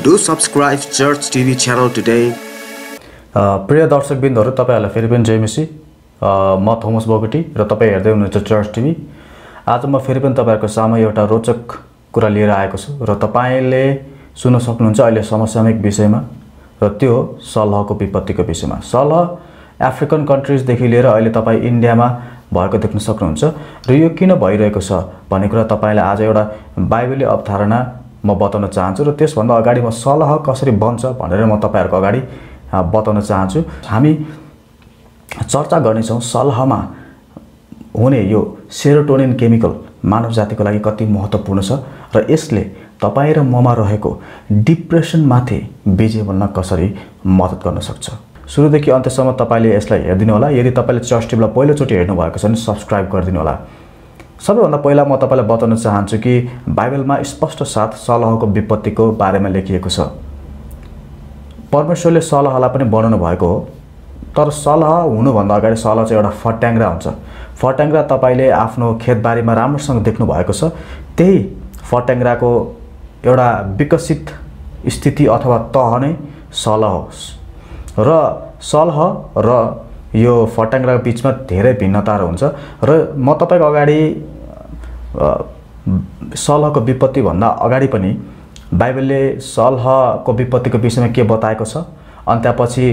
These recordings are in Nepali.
Do subscribe Church TV channel today. प्रिय दर्शकबिन्दहरू तपाईहरुलाई फेरि पनि जय मसी। म थोमस बोगटी र तपाई हेर्दै हुनुहुन्छ चर्च टिभी। आज म फेरि पनि तपाईहरुको सामु एउटा रोचक कुरा लिएर आएको छु र तपाईले सुन्न सक्नुहुन्छ अहिले समसामयिक विषयमा र त्यो सलहको विपत्तिको विषयमा। सलह अफ्रिकन कन्ट्रीज देखि लिएर अहिले तपाई इन्डियामा भएको देख्न सक्नुहुन्छ र यो किन भइरहेको छ भन्ने कुरा तपाईलाई आज एउटा बाइबलीय अवधारणा म बताउन चाहन्छु र त्यसभन्दा अगाडि म सलह कसरी बन्छ भनेर म तपाईहरुको अगाडि बताउन चाहन्छु। हामी चर्चा गर्नेछौं सलहमा हुने यो सेरोटोनिन केमिकल मानव जातिको लागि कति महत्त्वपूर्ण छ र यसले तपाई र ममा रहेको डिप्रेसनमाथि विजय बन्न कसरी मद्दत गर्न सक्छ। सुरुदेखि अन्त्यसम्म तपाईले यसलाई हेर्दिनु होला। यदि तपाईले चर्च टिभीलाई पहिलोचोटि हेर्नु भएको छ भने सब्स्क्राइब गरिदिनु होला। सबैभन्दा पहिला म तपाईलाई बताउन चाहन्छु कि बाइबलमा स्पष्ट साथ सलहको विपत्तिको बारेमा लेखिएको छ। परमेश्वरले सलहलाई पनि बनाउनु भएको हो, तर सलह हुनुभन्दा अगाडि सलह चाहिँ एउटा फट्याङ्ग्रा हुन्छ। फट्याङ्ग्रा तपाईले आफ्नो खेतबारीमा राम्रोसँग देख्नु भएको छ। त्यही फट्याङ्ग्राको एउटा विकसित स्थिति अथवा तह नै सलह हो र सलह र यो फट्याङ्ग्राको बीचमा धेरै भिन्नताहरू हुन्छ र म तपाईको अगाडि सलहको विपत्ति भन्दा अगाडि पनि बाइबलले सलहको विपत्तिको विषयमा के बताएको छ अनि त्यसपछि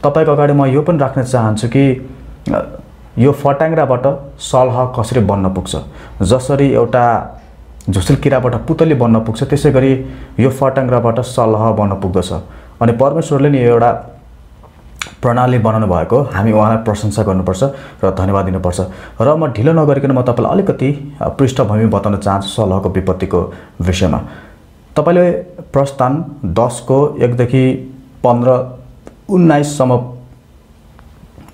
तपाईको अगाडि म यो पनि राख्न चाहन्छु कि यो फट्याङ्ग्राबाट सलह कसरी बन्न पुग्छ। जसरी एउटा झुसुल किराबाट पुतली बन्न पुग्छ त्यसैगरी यो फट्याङ्ग्राबाट सलह बन्न पुग्दछ। अनि परमेश्वरले नि एउटा प्रणाली बनाउनु भएको हामी उहाँलाई प्रशंसा गर्नुपर्छ र धन्यवाद दिनुपर्छ। र म ढिलो नगरिकन म तपाईलाई अलिकति पृष्ठभूमि बताउन चाहन्छु सलहको विपत्तिको विषयमा। तपाईले प्रस्थान 10 को 1 देखि 15-19 सम्म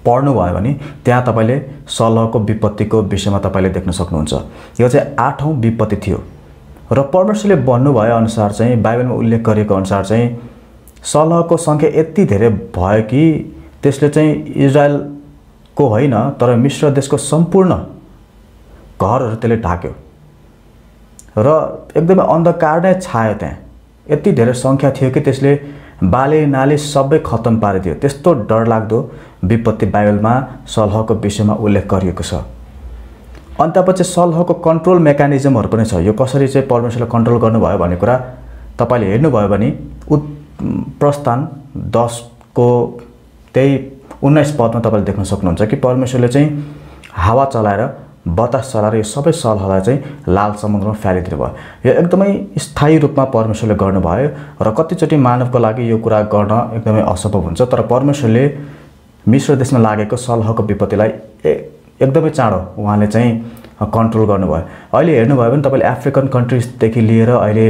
पढ्नु भयो भने त्यहाँ तपाईले सलहको विपत्तिको विषयमा तपाईले देख्न सक्नुहुन्छ। यो चाहिँ 8औं विपत्ति थियो र परमेश्वरले भन्नुभयो अनुसार चाहिँ बाइबलमा उल्लेख गरिएको अनुसार चाहिँ सलहको संख्या यति धेरै भयो कि त्यसले चाहिँ इजरायलको होइन तर मिस्र देशको सम्पूर्ण घरहरू त्यसले ढाक्यो र एकदमै अन्धकार नै छायो। त्यहाँ यति धेरै संख्या थियो कि त्यसले बाले नाली सबै खत्तम पारिदियो। त्यस्तो डरलाग्दो विपत्ति बाइबलमा सलहको विषयमा उल्लेख गरिएको छ। अनि त्यसपछि सलहको कन्ट्रोल मेकानिजमहरू पनि छ। यो कसरी चाहिँ परमेश्वरले कन्ट्रोल गर्नुभयो भन्ने कुरा तपाईले हेर्नुभयो भने प्रस्थान 10 को त्यही 19 पदमा तपाईले देख्न सक्नुहुन्छ कि परमेश्वरले चाहिँ हावा चलाएर बतास चलाएर यो सबै सलहलाई चाहिँ लाल समुद्रमा फ्यालिदिनु भयो। यो एकदमै स्थायी रूपमा परमेश्वरले गर्नुभयो र कतिचोटि मानवको लागि यो कुरा गर्न एकदमै असम्भव हुन्छ, तर परमेश्वरले मिस्र देशमा लागेको सलहको विपत्तिलाई एकदमै चाँडो उहाँले चाहिँ कन्ट्रोल गर्नुभयो। अहिले हेर्नुभयो भने तपाईले अफ्रिकन कन्ट्रिजदेखि लिएर अहिले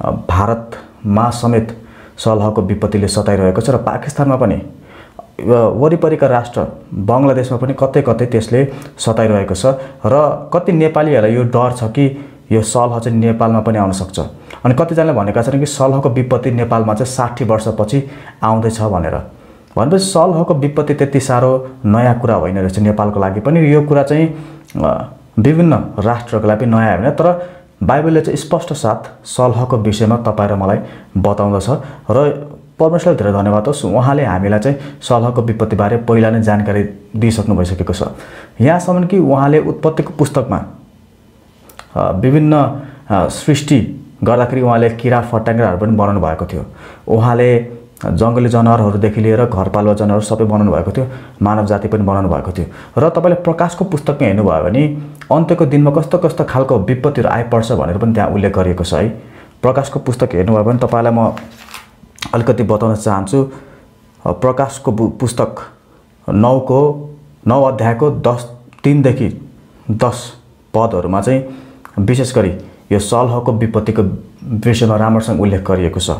भारतमा समेत सलहको विपत्तिले सताइरहेको छ र पाकिस्तानमा पनि वरिपरिका राष्ट्र बङ्गलादेशमा पनि कतै कतै त्यसले सताइरहेको छ र कति नेपालीहरूलाई यो डर छ कि यो सलह चाहिँ नेपालमा पनि आउन सक्छ। अनि कतिजनाले भनेका छन् कि सलहको विपत्ति नेपालमा चाहिँ 60 वर्षपछि आउँदैछ भनेर। भनेपछि सलहको विपत्ति त्यति साह्रो नयाँ कुरा होइन रहेछ नेपालको लागि पनि। यो कुरा चाहिँ विभिन्न राष्ट्रको लागि पनि नयाँ होइन, तर बाइबलले चाहिँ स्पष्ट साथ सलहको विषयमा तपाईँ र मलाई बताउँदछ र परमेश्वरलाई धेरै धन्यवाद होस्। उहाँले हामीलाई चाहिँ सलहको विपत्तिबारे पहिला नै जानकारी दिइसक्नु भइसकेको छ। यहाँसम्म कि उहाँले उत्पत्तिको पुस्तकमा विभिन्न सृष्टि गर्दाखेरि उहाँले किरा फट्याङ्ग्राहरू पनि बनाउनु भएको थियो। उहाँले जङ्गली जनावरहरूदेखि लिएर घरपालुवा जनावर सबै बनाउनु भएको थियो, मानव जाति पनि बनाउनु भएको थियो। र तपाईले प्रकाशको पुस्तकमा हेर्नुभयो भने अन्त्यको दिनमा कस्तो कस्तो खालको विपत्तिहरू आइपर्छ भनेर पनि त्यहाँ उल्लेख गरिएको छ है। प्रकाशको पुस्तक हेर्नुभयो भने तपाईलाई म अलिकति बताउन चाहन्छु। प्रकाशको पुस्तक 9 अध्यायको 3 देखि 10 पदहरूमा चाहिँ विशेष गरी यो सलहको विपत्तिको विषयमा राम्रोसँग उल्लेख गरिएको छ।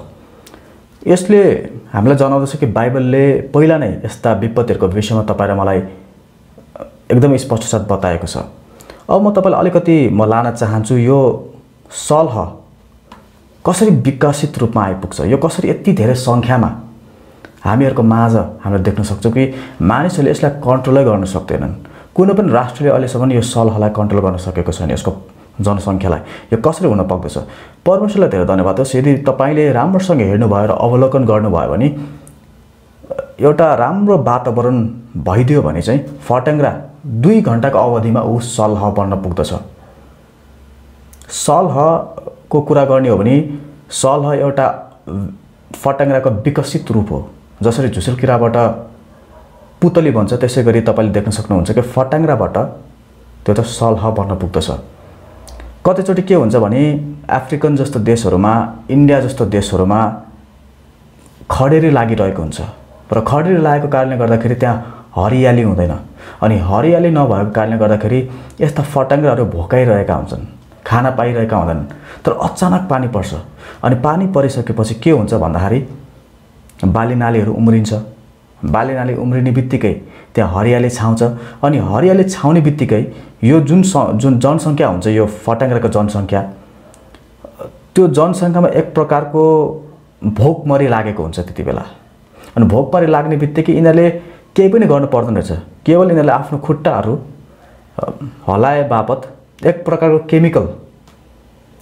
यसले हामीलाई जनाउँदछ कि बाइबलले पहिला नै यस्ता विपत्तिहरूको विषयमा तपाईँ र मलाई एकदमै स्पष्ट साथ बताएको छ। अब म तपाईलाई अलिकति लान चाहन्छु यो सलह कसरी विकसित रूपमा आइपुग्छ, यो कसरी यति धेरै संख्यामा हामीहरूको माझ हामीले देख्न सक्छौँ कि मानिसहरूले यसलाई कन्ट्रोलै गर्न सक्दैनन्। कुनै पनि राष्ट्रले अहिलेसम्म यो सलहलाई कन्ट्रोल गर्न सकेको छैन, यसको जनसङ्ख्यालाई। यो कसरी हुन सक्दछ? परमेश्वरलाई धेरै धन्यवाद होस्। यदि तपाईले राम्रोसँग हेर्नुभयो र अवलोकन गर्नुभयो भने एउटा राम्रो वातावरण भइदियो भने चाहिँ फट्याङ्ग्रा 2 घण्टाको अवधिमा ऊ सलह बन्न पुग्दछ। सलहको कुरा गर्ने हो भने सलह एउटा फट्याङ्ग्राको विकसित रूप हो। जसरी झुसुल किराबाट पुतली बन्छ त्यसै गरी तपाईले देख्न सक्नुहुन्छ कि फट्याङ्ग्राबाट त्यो त सलह बन्न पुग्दछ। कतिचोटि के हुन्छ भने अफ्रिकन जस्तो देशहरूमा, इन्डिया जस्तो देशहरूमा खडेरी लागिरहेको हुन्छ र खडेरी लागेको कारणले गर्दाखेरि त्यहाँ हरियाली हुँदैन अनि हरियाली नभएको कारणले गर्दाखेरि यस्ता फट्याङ्ग्राहरू भोकाइरहेका हुन्छन्, खाना पाइरहेका हुँदैनन्। तर अचानक पानी पर्छ अनि पानी परिसकेपछि के हुन्छ भन्दाखेरि बालीनालीहरू उम्रिन्छ। बालीनाली उम्रिने बित्तिकै त्यहाँ हरियाली छाउँछ अनि हरियाली छाउने बित्तिकै यो जुन जनसङ्ख्या हुन्छ, यो फट्याङ्ग्राको जनसङ्ख्या, त्यो जनसङ्ख्यामा एक प्रकारको भोकमरी लागेको हुन्छ त्यति बेला। अनि भोकमरी लाग्ने बित्तिकै यिनीहरूले केही पनि गर्नु पर्दैन रहेछ। केवल यिनीहरूले आफ्नो खुट्टाहरू हलाए बापत एक प्रकारको केमिकल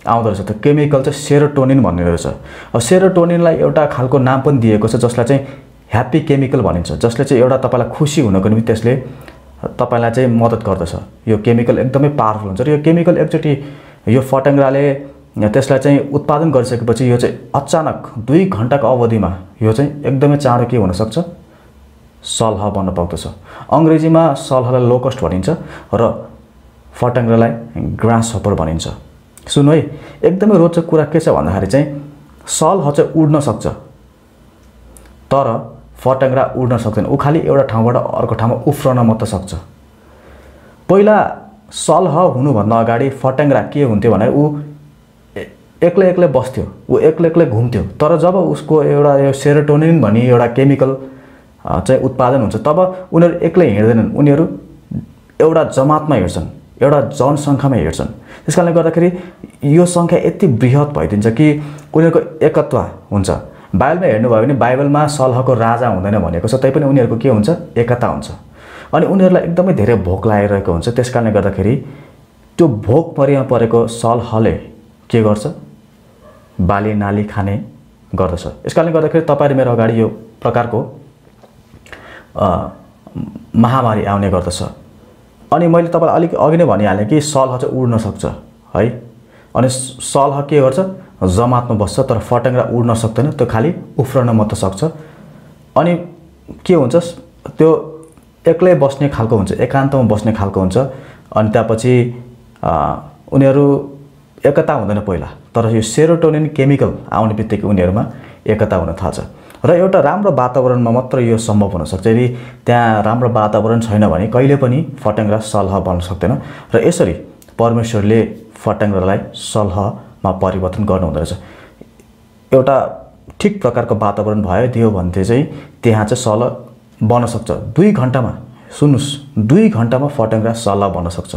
आउँदो रहेछ। त्यो केमिकल चाहिँ सेरोटोनिन भन्ने रहेछ। अब सेरोटोनिनलाई एउटा खालको नाम पनि दिएको छ जसलाई चाहिँ ह्याप्पी केमिकल भनिन्छ, जसले चाहिँ एउटा तपाईलाई खुसी हुनको निम्ति त्यसले तपाईलाई चाहिँ मद्दत गर्दछ। यो केमिकल एकदमै पावरफुल हुन्छ र यो केमिकल एकचोटि यो फट्याङ्ग्राले त्यसलाई चाहिँ उत्पादन गरिसकेपछि यो चाहिँ अचानक 2 घण्टाको अवधिमा यो चाहिँ एकदमै चाँडो के हुन सक्छ? सलह बन्न सक्दछ। अङ्ग्रेजीमा सलहलाई लोकस्ट भनिन्छ र फट्याङ्ग्रालाई ग्रास हपर भनिन्छ। सुन्नु है, एकदमै रोचक कुरा के छ भन्दाखेरि चाहिँ सलह चाहिँ उड्न सक्छ तर फट्याङ्ग्रा उड्न सक्दैन। ऊ खालि एउटा ठाउँबाट अर्को ठाउँमा उफ्रन मात्र सक्छ। पहिला सलह हुनुभन्दा अगाडि फट्याङ्ग्रा के हुन्थ्यो भने ऊ एक्लै एक्लै बस्थ्यो, ऊ एक्लै एक्लै घुम्थ्यो। तर जब उसको एउटा यो सेरोटोनिन भन्ने एउटा केमिकल चाहिँ उत्पादन हुन्छ तब उनीहरू एक्लै हिँड्दैनन्, उनीहरू एउटा जमातमा हिँड्छन्, एउटा जनसङ्ख्यामा हिँड्छन्। त्यसकारणले गर्दाखेरि यो सङ्ख्या यति बृहत भइदिन्छ कि उनीहरूको एकत्व हुन्छ। बाइबलमा हेर्नुभयो भने बाइबलमा सलहको राजा हुँदैन भनेको छ, तैपनि उनीहरूको के हुन्छ? एकता हुन्छ। अनि उनीहरूलाई एकदमै धेरै भोक लागिरहेको हुन्छ। त्यसकारणले गर्दाखेरि त्यो भोकमरीमा परेको सलहले के गर्छ? बाली नाली खाने गर्दछ। यसकारणले गर्दाखेरि तपाईहरु मेरो अगाडि यो प्रकारको महामारी आउने गर्दछ। अनि मैले तपाईलाई अलिक अघि नै भनिहालेँ कि सलह चाहिँ उड्न सक्छ है। अनि सलह के गर्छ? जमातमा बस्छ तर फट्याङ्ग्रा उड्न सक्दैन, त्यो खाली उफ्रन मात्र सक्छ। अनि के हुन्छ? त्यो एक्लै बस्ने खालको हुन्छ, एकान्तमा बस्ने खालको हुन्छ। अनि त्यसपछि उनीहरू एकता हुँदैन पहिला, तर यो सेरोटोनिन केमिकल आउने बित्तिकै उनीहरूमा एकता हुन थाल्छ। र एउटा राम्रो वातावरणमा मात्र यो सम्भव हुन सक्छ। यदि त्यहाँ राम्रो वातावरण छैन भने कहिले पनि फट्याङ्ग्रा सलह बन्न सक्दैन। र यसरी परमेश्वरले फट्याङ्ग्रालाई सलहमा परिवर्तन गर्नुहुँदो रहेछ। एउटा ठिक प्रकारको वातावरण दियो भने चाहिँ त्यहाँ चाहिँ सलह बन्न सक्छ। 2 घण्टामा, सुन्नुस्, 2 घण्टामा फट्याङ्ग्रा सलह बन्न सक्छ।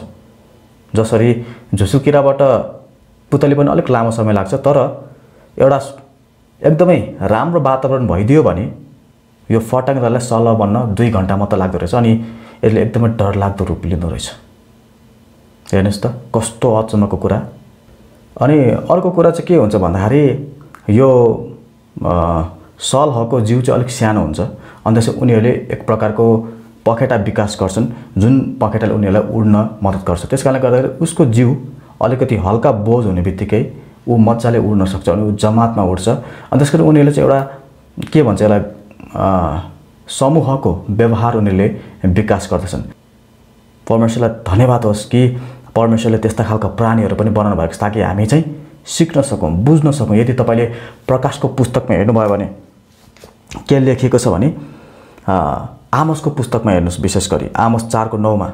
जसरी झुसुकिराबाट पुतली पनि अलिक लामो समय लाग्छ, तर एउटा एकदमै राम्रो वातावरण भइदियो भने यो फट्याङ्ग्रालाई सलह बन्न 2 घण्टा मात्र लाग्दो रहेछ। अनि यसले एकदमै डरलाग्दो रूप लिँदो रहेछ। हेर्नुस् त कस्तो अचम्मको कुरा। अनि अर्को कुरा चाहिँ के हुन्छ भन्दाखेरि यो सलहको जिउ चाहिँ अलिक सानो हुन्छ। अनि त्यसै उनीहरूले एक प्रकारको पखेटा विकास गर्छन् जुन पखेटाले उनीहरूलाई उड्न मद्दत गर्छ। त्यसकारणले गर्दाखेरि उसको जिउ अलिकति हल्का बोझ हुने बित्तिकै ऊ मजाले उड्न सक्छ अनि ऊ जमातमा उड्छ। अनि त्यसकारण उनीहरूले चाहिँ एउटा के भन्छ यसलाई समूहको व्यवहार उनीहरूले विकास गर्दछन्। परमेश्वरलाई धन्यवाद होस् कि परमेश्वरले त्यस्ता खालका प्राणीहरू पनि बनाउनु भएको छ ताकि हामी चाहिँ सिक्न सकौँ, बुझ्न सकौँ। यदि तपाईले प्रकाशको पुस्तकमा हेर्नुभयो भने के लेखिएको छ भने आमोसको पुस्तकमा हेर्नुहोस्, विशेष गरी आमोस 4:9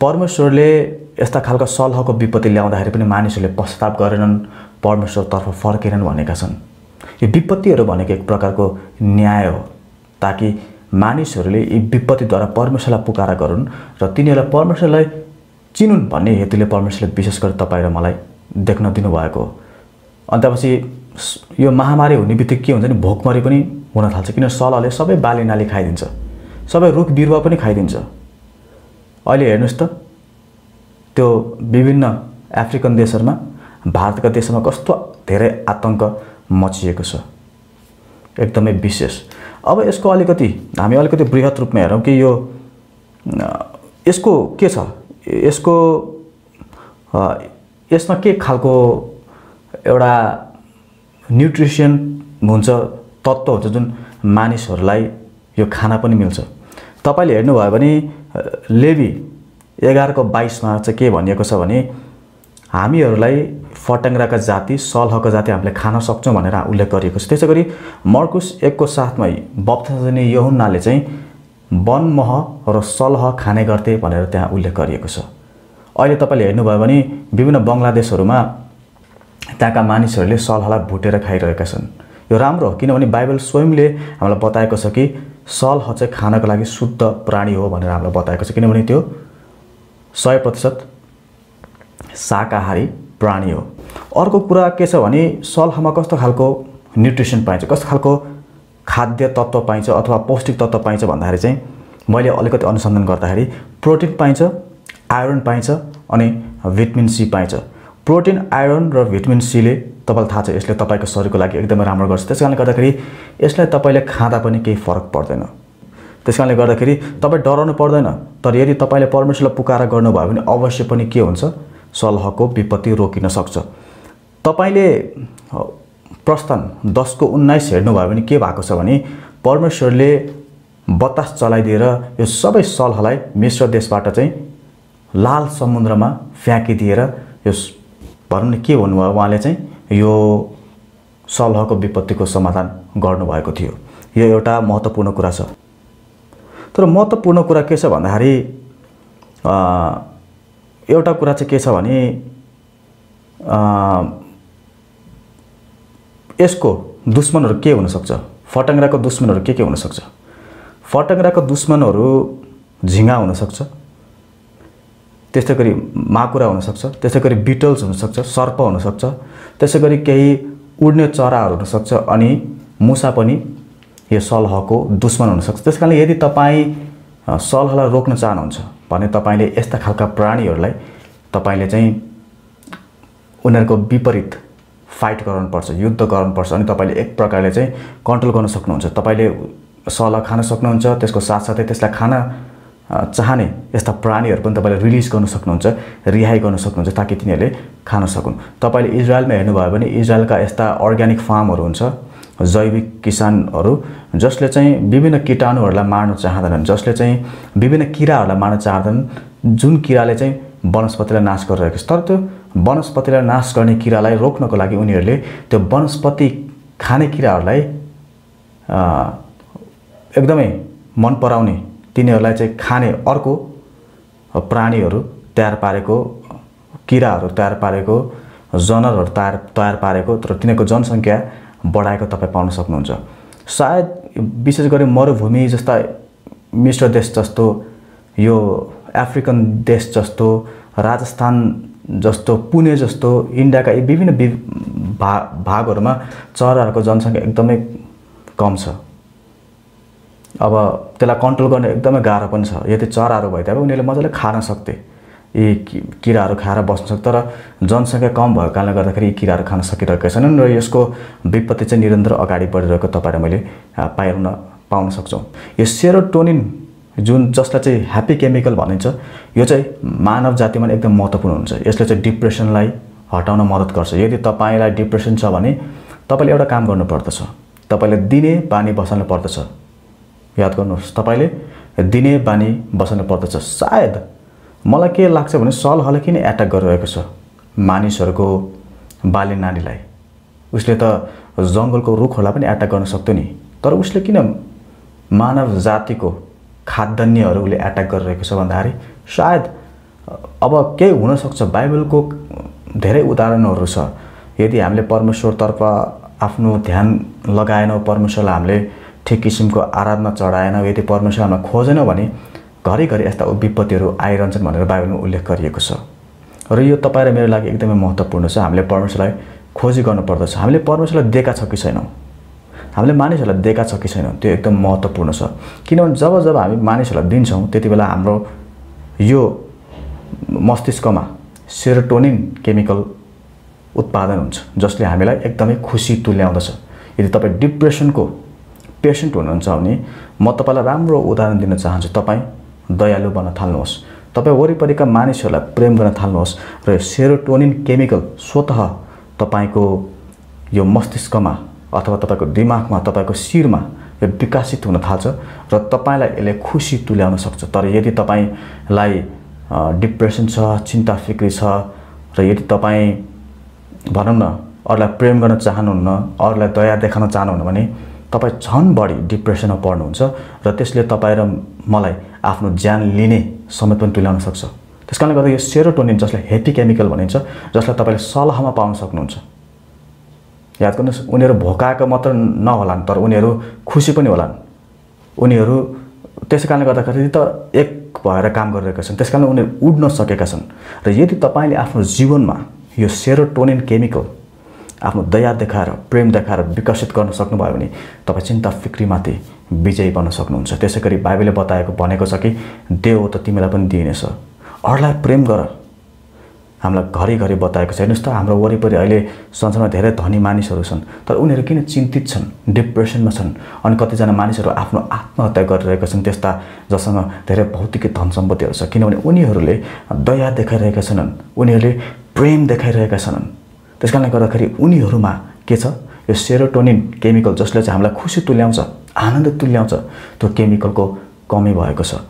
परमेश्वरले यस्ता खालका सलहको विपत्ति ल्याउँदाखेरि पनि मानिसहरूले पश्चाताप गरेनन्, परमेश्वरतर्फ फर्केनन् भनेका छन्। यो विपत्तिहरू भनेको एक प्रकारको न्याय हो ताकि मानिसहरूले यी विपत्तिद्वारा परमेश्वरलाई पुकारा गरून् र तिनीहरूलाई परमेश्वरलाई चिनुन् भन्ने हेतुले परमेश्वरले विशेष गरी तपाईँ र मलाई देख्न दिनुभएको हो। अनि त्यसपछि यो महामारी हुने बित्तिकै के हुन्छ नि, भोकमरी पनि हुन थाल्छ। किन? सलहले सबै बालीनाली खाइदिन्छ, सबै रुख बिरुवा पनि खाइदिन्छ। अहिले हेर्नुहोस् त त्यो विभिन्न अफ्रिकन देशहरूमा, भारतका देशमा कस्तो धेरै आतंक मचिएको छ, एकदमै विशेष। अब यसको हामी अलिकति बृहत रूपमा हेरौँ कि यसको के छ, यसमा के खालको एउटा न्युट्रिसन हुन्छ, तत्त्व हुन्छ जुन मानिसहरूलाई यो खाना पनि मिल्छ। तपाईले हेर्नुभयो भने लेवी 11:22 मा चाहिँ के भनिएको छ भने हामीहरूलाई फट्याङ्ग्राका जाति, सलहका जाति हामीले खान सक्छौँ भनेर उल्लेख गरिएको छ। त्यसैगरी मर्कुस 1:7 मा बप्तिस्मा दिने यूहन्नाले चाहिँ वनमह र सलह खाने गर्थे भनेर त्यहाँ उल्लेख गरिएको छ। अहिले तपाईले हेर्नुभयो भने विभिन्न बङ्गलादेशहरूमा त्यहाँका मानिसहरूले सलहलाई भुटेर खाइरहेका छन्। यो राम्रो हो, किनभने बाइबल स्वयंले हामीलाई बताएको छ कि सलह चाहिँ खानको लागि शुद्ध प्राणी हो भनेर हामीलाई बताएको छ, किनभने त्यो 100% शाकाहारी प्राणी हो। अर्को कुरा के छ भने सलहमा कस्तो खालको न्युट्रिसन पाइन्छ, कस्तो खालको खाद्य तत्त्व पाइन्छ अथवा पौष्टिक तत्त्व पाइन्छ भन्दाखेरि चाहिँ मैले अलिकति अनुसन्धान गर्दाखेरि प्रोटिन पाइन्छ, आइरन पाइन्छ अनि भिटामिन सी पाइन्छ। प्रोटिन, आइरन र भिटामिन सीले तपाईलाई थाहा छ यसले तपाईको शरीरको लागि एकदमै राम्रो गर्छ। त्यसकारणले गर्दाखेरि यसलाई तपाईले खाँदा पनि केही फरक पर्दैन। त्यसकारणले गर्दाखेरि तपाई डराउनु पर्दैन। तर यदि तपाईले परमेश्वरलाई पुकारा गर्नुभयो भने अवश्य पनि के हुन्छ, सलहको विपत्ति रोकिन सक्छ। तपाईले प्रस्थान 10:19 हेर्नुभयो भने के भएको छ भने परमेश्वरले बतास चलाइदिएर यो सबै सलहलाई मिस्र देशबाट चाहिँ लाल समुद्रमा फ्याँकिदिएर यो भनौँ न के भन्नुभयो, उहाँले चाहिँ यो सलहको विपत्तिको समाधान गर्नुभएको थियो। यो एउटा महत्त्वपूर्ण कुरा छ। तर महत्त्वपूर्ण कुरा के छ भन्दाखेरि एउटा कुरा चाहिँ के छ भने यसको दुश्मनहरू के हुन सक्छ, फट्याङ्ग्राको दुश्मनहरू के हुन सक्छ। फट्याङ्ग्राको दुश्मनहरू झिँगा हुन सक्छ, त्यसैगरी माकुरा हुन सक्छ, त्यसैगरी बिटल्स हुन सक्छ, सर्प हुन सक्छ, त्यसैगरी केही उड्ने चराहरू हुन सक्छ अनि मुसा पनि यो सलहको दुश्मन हुन सक्छ। त्यसकारणले यदि तपाईँ सलहलाई रोक्न चाहनुहुन्छ भने तपाईले यस्ता खालका प्राणीहरूलाई तपाईले चाहिँ उनीहरूको विपरीत फाइट गर्नुपर्छ, युद्ध गर्नुपर्छ अनि तपाईले एक प्रकारले चाहिँ कन्ट्रोल गर्न सक्नुहुन्छ। तपाईले सलह खान सक्नुहुन्छ, त्यसको साथसाथै त्यसलाई खान चाहने यस्ता प्राणीहरू पनि तपाईले रिलिज गर्न सक्नुहुन्छ, रिहाई गर्न सक्नुहुन्छ ताकि तिनीहरूले खान सकुन्। तपाईले इजरायलमा हेर्नुभयो भने इजरायलका यस्ता अर्ग्यानिक फार्महरू हुन्छ, जैविक किसानहरू जसले चाहिँ विभिन्न कीटाणुहरूलाई मार्न चाहँदैनन्, जसले चाहिँ विभिन्न किराहरूलाई मार्न चाहँदैनन्, जुन किराले चाहिँ वनस्पतिलाई नाश गरिरहेको छ। तर त्यो वनस्पतिलाई नाश गर्ने किरालाई रोक्नको लागि उनीहरूले त्यो वनस्पति खाने किराहरूलाई एकदमै मन पराउने, तिनीहरूलाई चाहिँ खाने अर्को प्राणीहरू तयार पारेको, किराहरू तयार पारेको, जनरहरू तयार पारेको, तर तिनीहरूको जनसङ्ख्या बढाएको तपाईँ पाउन सक्नुहुन्छ। सायद विशेष गरी मरुभूमि जस्ता मिस्र देश जस्तो, यो अफ्रिकन देश जस्तो, राजस्थान जस्तो, पुणे जस्तो, इन्डियाका यी विभिन्न भागहरूमा चराहरूको जनसङ्ख्या एकदमै कम छ। अब त्यसलाई कन्ट्रोल गर्न एकदमै गाह्रो पनि छ। यदि चराहरू भए तापनि उनीहरूले मजाले खान सक्थे, यी किराहरू खाएर बस्न सक्छ, तर जनसङ्ख्या कम भएको कारणले गर्दाखेरि यी किराहरू खान सकिरहेका छैनन् र यसको विपत्ति चाहिँ निरन्तर अगाडि बढिरहेको तपाईँ र मैले पाउन सक्छौँ। यो सेरोटोनिन जुन जसलाई चाहिँ ह्याप्पी केमिकल भनिन्छ, यो चाहिँ मानव जातिमा एकदम महत्त्वपूर्ण हुन्छ। यसले चाहिँ डिप्रेसनलाई हटाउन मद्दत गर्छ। यदि तपाईलाई डिप्रेसन छ भने तपाईले एउटा काम गर्नुपर्दछ, तपाईले दिने बानी बसाल्नु पर्दछ। याद गर्नुहोस्, तपाईले दिने बानी बसाल्नु पर्दछ। सायद मलाई के लाग्छ भने सलहले किन एट्याक गरिरहेको छ मानिसहरूको बाल्य नानीलाई। उसले त जङ्गलको रुखहरूलाई पनि एट्याक गर्न सक्थ्यो नि, तर उसले किन मानव जातिको खाद्यान्नहरूले एट्याक गरिरहेको छ भन्दाखेरि सायद अब केही हुनसक्छ। बाइबलको धेरै उदाहरणहरू छ। यदि हामीले परमेश्वरतर्फ आफ्नो ध्यान लगाएनौँ, परमेश्वरलाई हामीले ठिक किसिमको आराधना चढाएनौँ, यदि परमेश्वर हामीलाई खोजेनौँ भने घरिघरि यस्ता विपत्तिहरू आइरहन्छन् भनेर बाइबलमा उल्लेख गरिएको छ। र यो तपाईँ र मेरो लागि एकदमै महत्त्वपूर्ण छ। हामीले परमेश्वरलाई खोजी गर्नुपर्दछ। हामीले परमेश्वरलाई दिएका छ कि छैनौँ, हामीले मानिसहरूलाई दिएका छ कि छैनौँ, त्यो एकदम महत्त्वपूर्ण छ। किनभने जब हामी मानिसहरूलाई दिन्छौँ त्यति बेला हाम्रो यो मस्तिष्कमा सेरोटोनिन केमिकल उत्पादन हुन्छ जसले हामीलाई एकदमै खुसी तुल्याउँदछ। यदि तपाईँ डिप्रेसनको पेसेन्ट हुनुहुन्छ भने म तपाईँलाई राम्रो उदाहरण दिन चाहन्छु। तपाईँ दयालु बन्न थाल्नुहोस्, तपाईँ वरिपरिका मानिसहरूलाई प्रेम गर्न थाल्नुहोस् र यो सेरोटोनिन केमिकल स्वतः तपाईँको यो मस्तिष्कमा अथवा तपाईँको दिमागमा, तपाईँको शिरमा यो विकसित हुन थाल्छ र तपाईँलाई यसले खुसी तुल्याउन सक्छ। तर यदि तपाईँलाई डिप्रेसन छ, चिन्ता फिक्री छ र यदि तपाईँ भनौँ न अरूलाई प्रेम गर्न चाहनुहुन्न, अरूलाई दया देखाउन चाहनुहुन्न भने तपाईँ झन् बढी डिप्रेसनमा पर्नुहुन्छ र त्यसले तपाईँ र मलाई आफ्नो ज्यान लिने समेत पनि तुल्याउन सक्छ। त्यसकारणले गर्दा यो सेरोटोनिन जसलाई ह्याप्पी केमिकल भनिन्छ, जसलाई तपाईँले सलहमा पाउन सक्नुहुन्छ। याद गर्नुहोस्, उनीहरू भोकाएको मात्र नहोलान् तर उनीहरू खुसी पनि होलान्। उनीहरू त्यसै कारणले गर्दाखेरि त एक भएर काम गरिरहेका छन्, त्यसकारण उनीहरू उड्न सकेका छन्। र यदि तपाईँले आफ्नो जीवनमा यो सेरोटोनिन केमिकल आफ्नो दया देखाएर, प्रेम देखाएर विकसित गर्न सक्नुभयो भने तपाईँ चिन्ता फिक्रीमाथि विजयी बन्न सक्नुहुन्छ। त्यसै गरी बाइबलले भनेको छ कि देऊ त तिमीलाई पनि दिइनेछ। अरूलाई प्रेम गर, हामीलाई घरिघरि बताएको छ। हेर्नुहोस् त, हाम्रो वरिपरि अहिले संसारमा धेरै धनी मानिसहरू छन् तर उनीहरू किन चिन्तित छन्, डिप्रेसनमा छन्। अनि कतिजना मानिसहरू आफ्नो आत्महत्या गरिरहेका छन्, त्यस्ता जसँग धेरै भौतिक धन सम्पत्तिहरू छ, किनभने उनीहरूले दया देखाइरहेका छैनन्, उनीहरूले प्रेम देखाइरहेका छैनन्। त्यसकारणले गर्दाखेरि उनीहरूमा के छ, यो सेरोटोनिन केमिकल जसले चाहिँ हामीलाई खुसी तुल्याउँछ, आनन्द तुल्याउँछ, त्यो केमिकलको कमी भएको छ।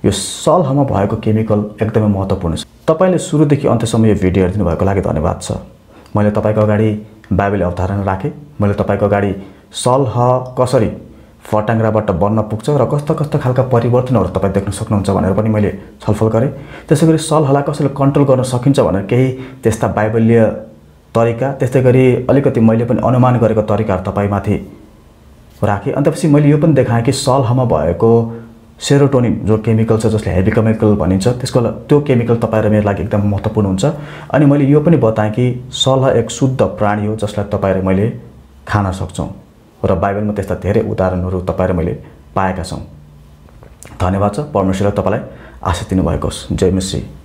यो सलहमा भएको केमिकल एकदमै महत्त्वपूर्ण छ। तपाईले सुरुदेखि अन्त्यसम्म यो भिडियो हेरिदिनु भएको लागि धन्यवाद छ। मैले तपाईँको अगाडि बाइबल अवधारणा राखेँ, मैले तपाईँको अगाडि सलह कसरी फटाङ्ग्राबाट बन्न पुग्छ र कस्ता कस्ता खालका परिवर्तनहरू तपाईँ देख्न सक्नुहुन्छ भनेर पनि मैले छलफल गरेँ। त्यसै गरी सलहलाई कसरी कन्ट्रोल गर्न सकिन्छ भनेर केही त्यस्ता बाइबलीय तरिका, त्यस्तै गरी अलिकति मैले पनि अनुमान गरेको तरिकाहरू तपाईँमाथि राखेँ। अनि त्यसपछि मैले यो पनि देखाएँ कि सलहमा भएको सेरोटोनिन जो केमिकल छ, जसले हेभी केमिकल भनिन्छ, त्यो केमिकल तपाईँ र मेरो लागि एकदम महत्त्वपूर्ण हुन्छ। अनि मैले यो पनि बताएँ कि सलह एक शुद्ध प्राणी हो जसलाई तपाईँ र मैले खान सक्छौँ र बाइबलमा त्यस्ता धेरै उदाहरणहरू तपाईँ र मैले पाएका छौँ। धन्यवाद छ। परमेश्वरले तपाईँलाई आशीष दिनुभएको होस्। जय मसीह।